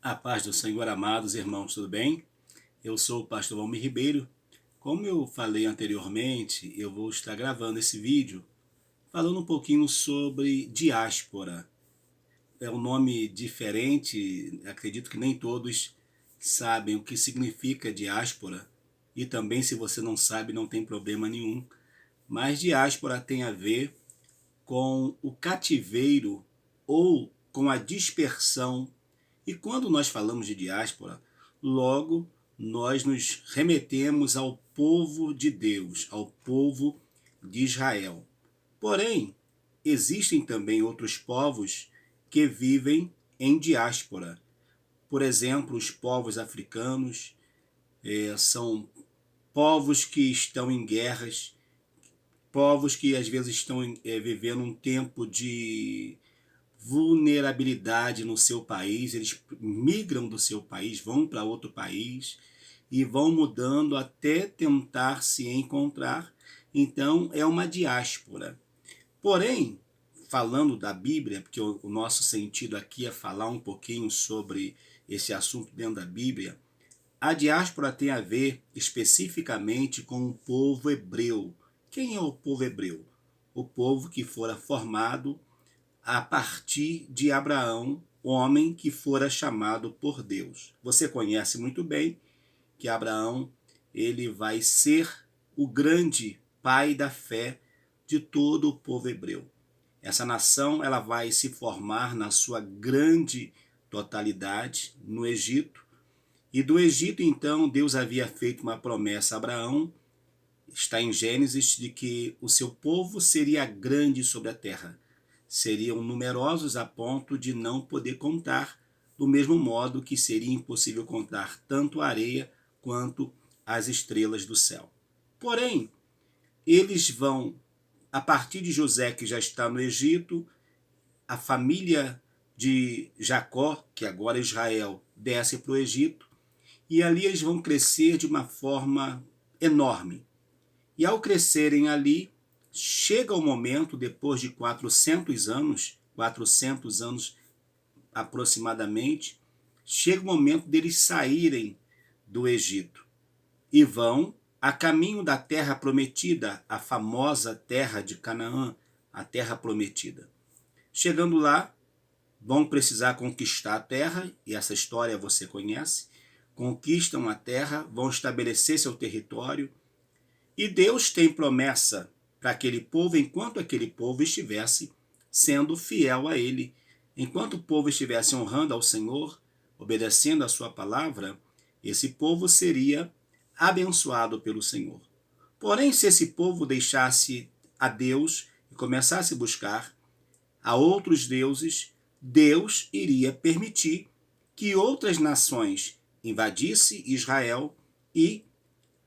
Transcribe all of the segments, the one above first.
A paz do Senhor, amados irmãos, tudo bem? Eu sou o pastor Valmir Ribeiro. Como eu falei anteriormente, eu vou estar gravando esse vídeo falando um pouquinho sobre diáspora. É um nome diferente, acredito que nem todos sabem o que significa diáspora. E também, se você não sabe, não tem problema nenhum. Mas diáspora tem a ver com o cativeiro ou com a dispersão. E quando nós falamos de diáspora, logo nós nos remetemos ao povo de Deus, ao povo de Israel. Porém, existem também outros povos que vivem em diáspora. Por exemplo, os povos africanos são povos que estão em guerras, povos que às vezes estão vivendo um tempo de vulnerabilidade no seu país, eles migram do seu país, vão para outro país e vão mudando até tentar se encontrar. Então é uma diáspora. Porém, falando da Bíblia, porque o nosso sentido aqui é falar um pouquinho sobre esse assunto dentro da Bíblia, a diáspora tem a ver especificamente com o povo hebreu. Quem é o povo hebreu? O povo que fora formado a partir de Abraão, homem que fora chamado por Deus. Você conhece muito bem que Abraão ele vai ser o grande pai da fé de todo o povo hebreu. Essa nação ela vai se formar na sua grande totalidade no Egito. E do Egito, então, Deus havia feito uma promessa a Abraão, está em Gênesis, de que o seu povo seria grande sobre a terra. Seriam numerosos a ponto de não poder contar, do mesmo modo que seria impossível contar tanto a areia quanto as estrelas do céu. Porém, eles vão, a partir de José, que já está no Egito, a família de Jacó, que agora é Israel, desce para o Egito, e ali eles vão crescer de uma forma enorme. E ao crescerem ali, chega o momento, depois de 400 anos aproximadamente, chega o momento deles saírem do Egito e vão a caminho da terra prometida, a famosa terra de Canaã, a terra prometida. Chegando lá, vão precisar conquistar a terra, e essa história você conhece. Conquistam a terra, vão estabelecer seu território, e Deus tem promessa para aquele povo enquanto aquele povo estivesse sendo fiel a Ele. Enquanto o povo estivesse honrando ao Senhor, obedecendo a sua palavra, esse povo seria abençoado pelo Senhor. Porém, se esse povo deixasse a Deus e começasse a buscar a outros deuses, Deus iria permitir que outras nações invadissem Israel e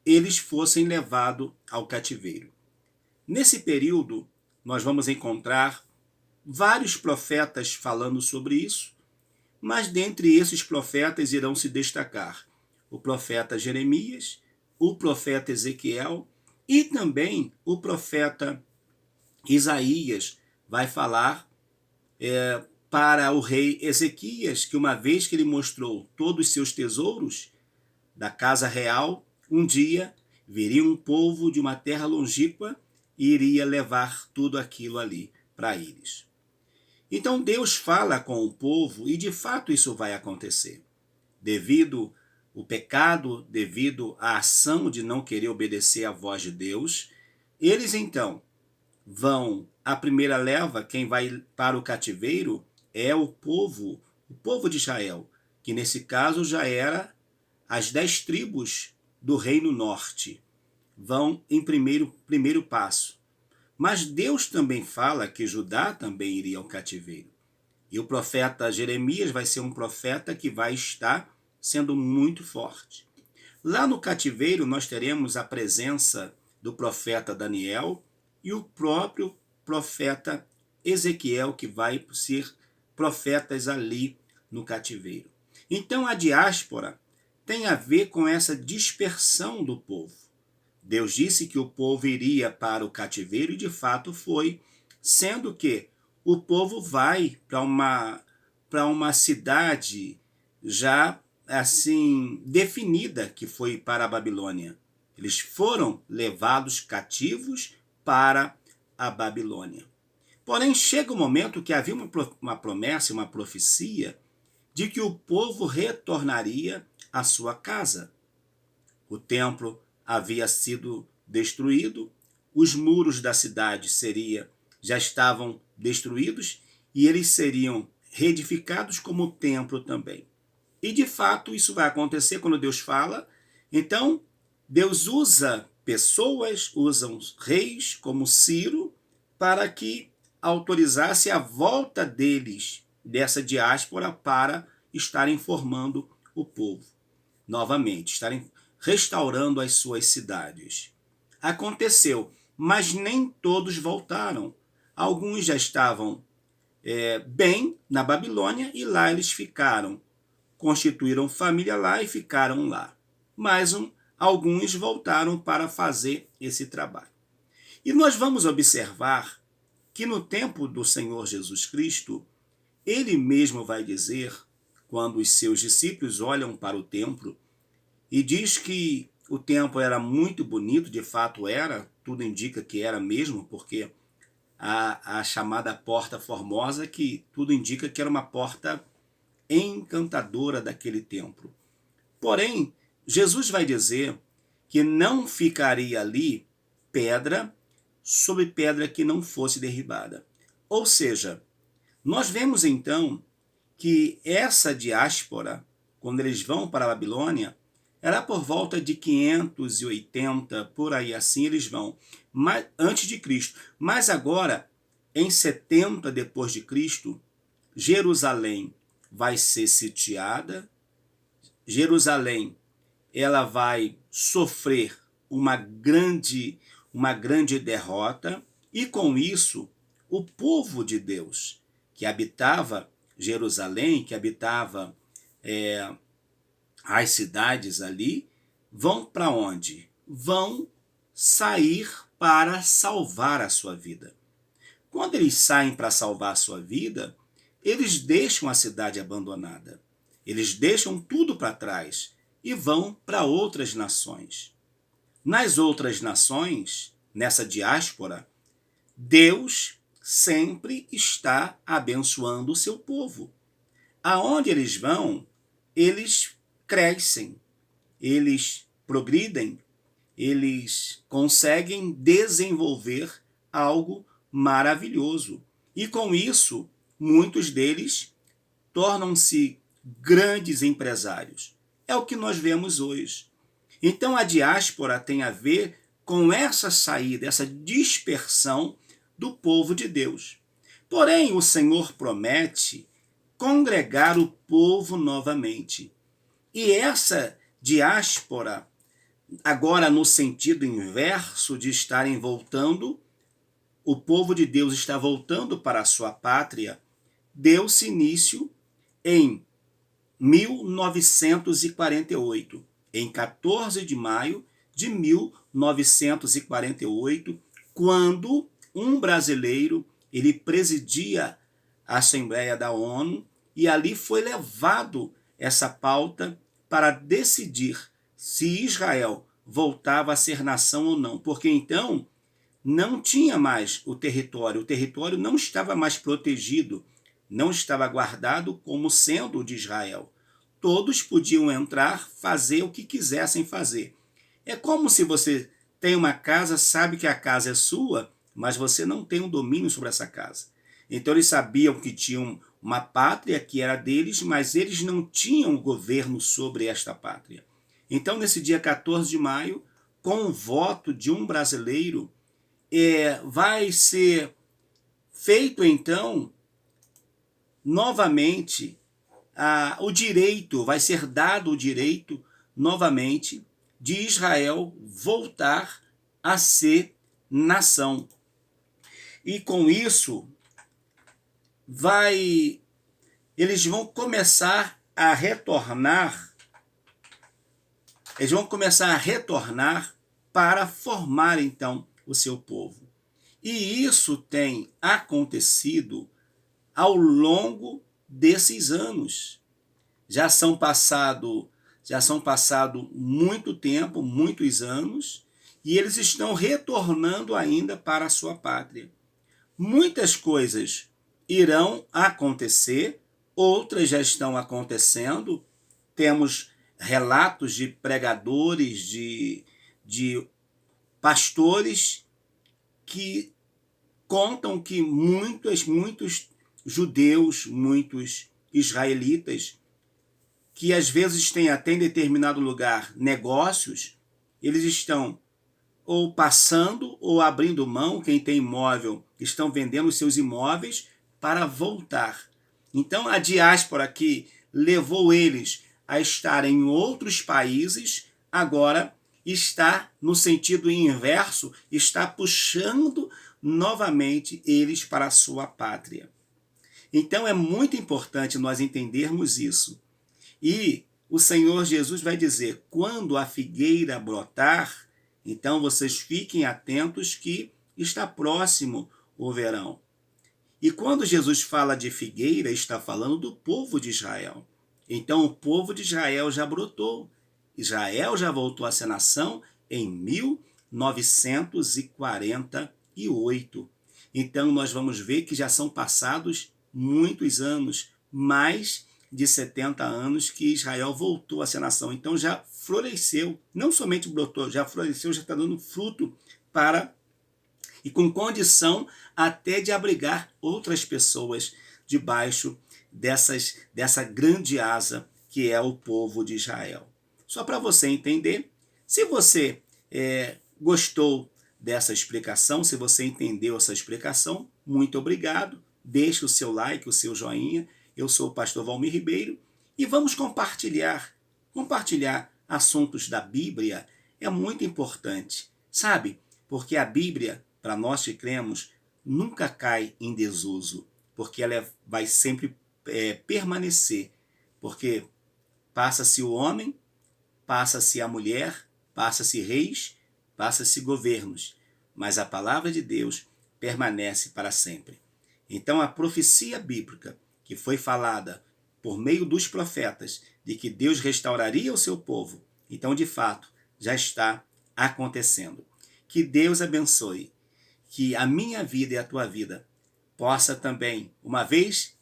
eles fossem levados ao cativeiro. Nesse período, nós vamos encontrar vários profetas falando sobre isso, mas dentre esses profetas irão se destacar o profeta Jeremias, o profeta Ezequiel e também o profeta Isaías vai falar para o rei Ezequias que uma vez que ele mostrou todos os seus tesouros da casa real, um dia viria um povo de uma terra longínqua e iria levar tudo aquilo ali para eles. Então Deus fala com o povo e de fato isso vai acontecer. Devido ao pecado, devido à ação de não querer obedecer à voz de Deus, eles então vão, a primeira leva, quem vai para o cativeiro é o povo de Israel, que nesse caso já era as 10 tribos do Reino Norte. Vão em primeiro passo. Mas Deus também fala que Judá também iria ao cativeiro. E o profeta Jeremias vai ser um profeta que vai estar sendo muito forte. Lá no cativeiro nós teremos a presença do profeta Daniel e o próprio profeta Ezequiel, que vai ser profetas ali no cativeiro. Então a diáspora tem a ver com essa dispersão do povo. Deus disse que o povo iria para o cativeiro e de fato foi, sendo que o povo vai para uma cidade já assim definida que foi para a Babilônia. Eles foram levados cativos para a Babilônia. Porém, chega o momento que havia uma promessa, uma profecia, de que o povo retornaria à sua casa. O templo havia sido destruído, os muros da cidade já estavam destruídos e eles seriam reedificados como o templo também. E de fato isso vai acontecer quando Deus fala. Então, Deus usa pessoas, usa reis como Ciro, para que autorizasse a volta deles, dessa diáspora, para estarem formando o povo. Novamente, estarem restaurando as suas cidades. Aconteceu, mas nem todos voltaram. Alguns já estavam bem na Babilônia e lá eles ficaram. Constituíram família lá e ficaram lá. Mas alguns voltaram para fazer esse trabalho. E nós vamos observar que no tempo do Senhor Jesus Cristo, ele mesmo vai dizer, quando os seus discípulos olham para o templo, e diz que o templo era muito bonito, de fato era, tudo indica que era mesmo, porque a chamada Porta Formosa, que tudo indica que era uma porta encantadora daquele templo. Porém, Jesus vai dizer que não ficaria ali pedra sobre pedra que não fosse derribada. Ou seja, nós vemos então que essa diáspora, quando eles vão para a Babilônia, era por volta de 580, por aí assim eles vão, antes de Cristo. Mas agora, em 70 depois de Cristo, Jerusalém vai ser sitiada, Jerusalém ela vai sofrer uma grande derrota, e com isso o povo de Deus que habitava Jerusalém, que habitava as cidades ali, vão para onde? Vão sair para salvar a sua vida. Quando eles saem para salvar a sua vida, eles deixam a cidade abandonada. Eles deixam tudo para trás e vão para outras nações. Nas outras nações, nessa diáspora, Deus sempre está abençoando o seu povo. Aonde eles vão, eles crescem, eles progridem, eles conseguem desenvolver algo maravilhoso. E com isso, muitos deles tornam-se grandes empresários. É o que nós vemos hoje. Então a diáspora tem a ver com essa saída, essa dispersão do povo de Deus. Porém, o Senhor promete congregar o povo novamente. E essa diáspora, agora no sentido inverso de estarem voltando, o povo de Deus está voltando para a sua pátria, deu-se início em 1948, em 14 de maio de 1948, quando um brasileiro, ele presidia a Assembleia da ONU, e ali foi levado essa pauta para decidir se Israel voltava a ser nação ou não, porque então não tinha mais o território não estava mais protegido, não estava guardado como sendo o de Israel. Todos podiam entrar, fazer o que quisessem fazer. É como se você tem uma casa, sabe que a casa é sua, mas você não tem um domínio sobre essa casa. Então eles sabiam que tinham uma pátria que era deles, mas eles não tinham governo sobre esta pátria. Então, nesse dia 14 de maio, com o voto de um brasileiro, vai ser feito então novamente o direito, vai ser dado o direito novamente de Israel voltar a ser nação. E com isso eles vão começar a retornar, para formar então o seu povo. E isso tem acontecido ao longo desses anos. Já são passado muito tempo, muitos anos, e eles estão retornando ainda para a sua pátria. Muitas coisas irão acontecer, outras já estão acontecendo. Temos relatos de pregadores, de pastores que contam que muitos judeus, muitos israelitas, que às vezes têm até em determinado lugar negócios, eles estão ou passando ou abrindo mão, quem tem imóvel, estão vendendo os seus imóveis para voltar. Então a diáspora que levou eles a estar em outros países, agora está no sentido inverso, está puxando novamente eles para a sua pátria. Então é muito importante nós entendermos isso. E o Senhor Jesus vai dizer: quando a figueira brotar, então vocês fiquem atentos que está próximo o verão. E quando Jesus fala de figueira, está falando do povo de Israel. Então o povo de Israel já brotou. Israel já voltou a ser nação em 1948. Então nós vamos ver que já são passados muitos anos, mais de 70 anos que Israel voltou a ser nação. Então já floresceu, não somente brotou, já floresceu, já está dando fruto para e com condição até de abrigar outras pessoas debaixo dessa grande asa que é o povo de Israel. Só para você entender, se você gostou dessa explicação, se você entendeu essa explicação, muito obrigado. Deixe o seu like, o seu joinha. Eu sou o pastor Valmir Ribeiro e vamos compartilhar assuntos da Bíblia é muito importante, sabe? Porque a Bíblia, para nós que cremos, nunca cai em desuso, porque ela vai sempre permanecer, porque passa-se o homem, passa-se a mulher, passa-se reis, passa-se governos, mas a palavra de Deus permanece para sempre. Então a profecia bíblica que foi falada por meio dos profetas de que Deus restauraria o seu povo, então de fato já está acontecendo. Que Deus abençoe, que a minha vida e a tua vida possa também, uma vez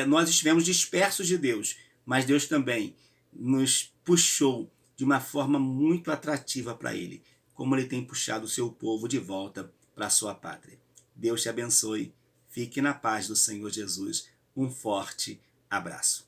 nós estivemos dispersos de Deus, mas Deus também nos puxou de uma forma muito atrativa para Ele, como Ele tem puxado o seu povo de volta para a sua pátria. Deus te abençoe, fique na paz do Senhor Jesus. Um forte abraço.